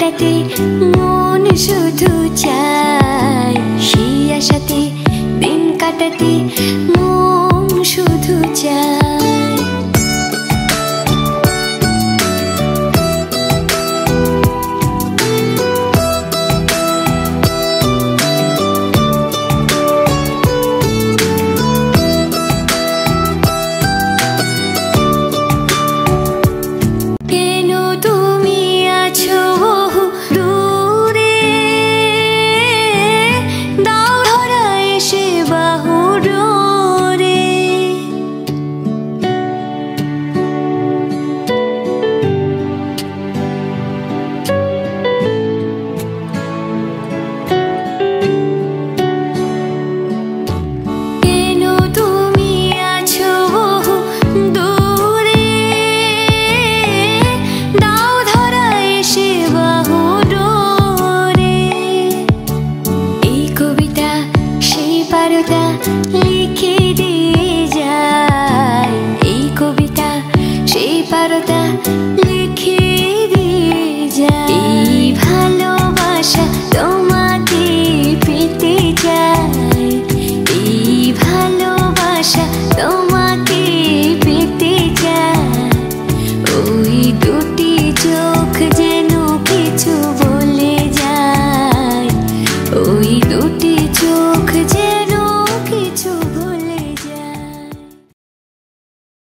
কাটাতে মন শুধু চায়, সেই আশাতে দিন কাটাতে মন শুধু চায়। লিখে দিয়ে যায়, এই কবিতা সেই পারতা লিখে দিয়ে যায়। এই ভালোবাসা তোমাকে পেতে চাই, এই ভালোবাসা তোমাকে পেতে চাই। ওই দুটি চোখ যেন কিছু